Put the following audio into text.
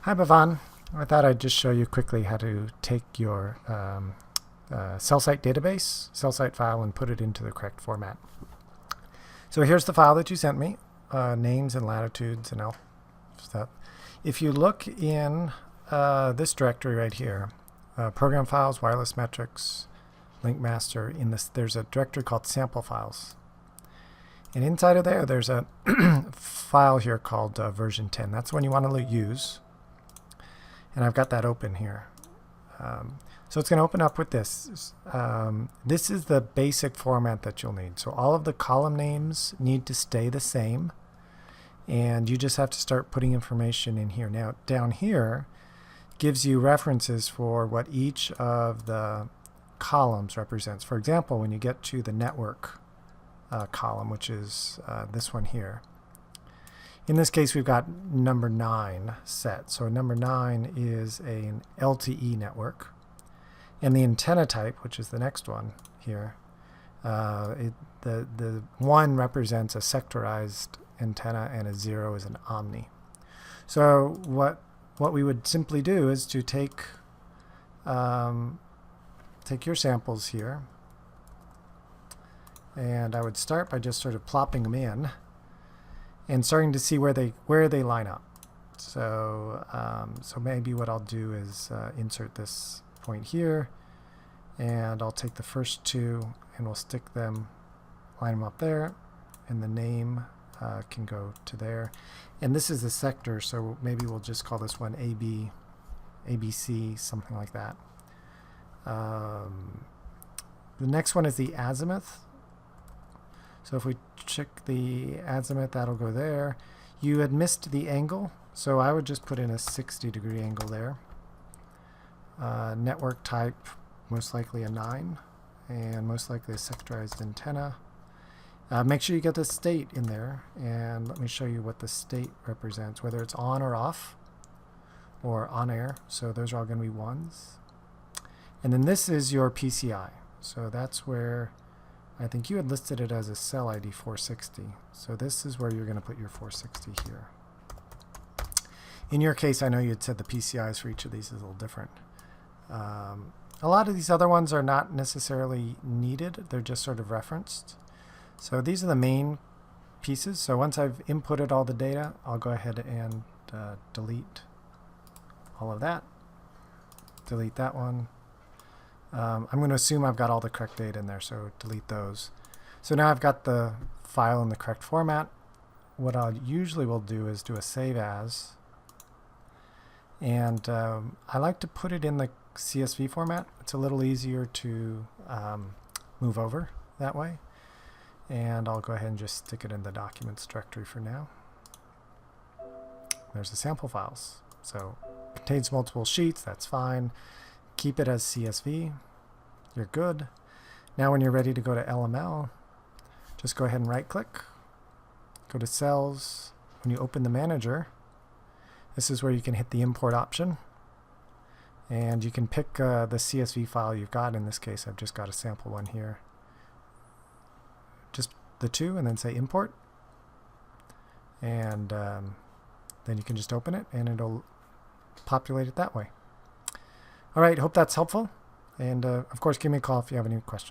Hi, Bhavan. I thought I'd just show you quickly how to take your Cellsite database, Cellsite file, and put it into the correct format. So here's the file that you sent me, names and latitudes and all stuff. If you look in this directory right here, program files, wireless metrics, link master, in this there's a directory called sample files. And inside of there, there's a file here called version 10. That's the one you want to use. And I've got that open here. So it's going to open up with this. This is the basic format that you'll need. So all of the column names need to stay the same. And you just have to start putting information in here. Now, down here gives you references for what each of the columns represents. For example, when you get to the network column, which is this one here. In this case, we've got number 9 set. So number 9 is an LTE network. And the antenna type, which is the next one here, the 1 represents a sectorized antenna and a 0 is an omni. So what we would simply do is to take your samples here, and I would start by just sort of plopping them in and starting to see where they line up. So so maybe what I'll do is insert this point here, and I'll take the first 2 and we'll stick them, line them up there, and the name can go to there. And this is the sector, so maybe we'll just call this one AB, ABC, something like that. The next one is the azimuth. So if we check the azimuth, that'll go there. You had missed the angle, so I would just put in a 60-degree angle there. Network type, most likely a 9, and most likely a sectorized antenna. Make sure you get the state in there, and let me show you what the state represents, whether it's on or off, or on air. So those are all going to be 1s. And then this is your PCI. So that's where I think you had listed it as a cell ID 460. So this is where you're going to put your 460 here. In your case, I know you had said the PCIs for each of these is a little different. A lot of these other ones are not necessarily needed. They're just sort of referenced. So these are the main pieces. So once I've inputted all the data, I'll go ahead and delete all of that. Delete that one. I'm going to assume I've got all the correct data in there, so delete those. So now I've got the file in the correct format. What I usually will do is do a save as, and I like to put it in the CSV format. It's a little easier to move over that way. And I'll go ahead and just stick it in the documents directory for now. There's the sample files. So it contains multiple sheets, that's fine. Keep it as CSV. You're good. Now when you're ready to go to LML, just go ahead and right click. Go to cells. When you open the manager, this is where you can hit the import option. And you can pick the CSV file you've got. In this case, I've just got a sample one here. Just the 2 and then say import. And then you can just open it and it'll populate it that way. All right, hope that's helpful. And of course, give me a call if you have any questions.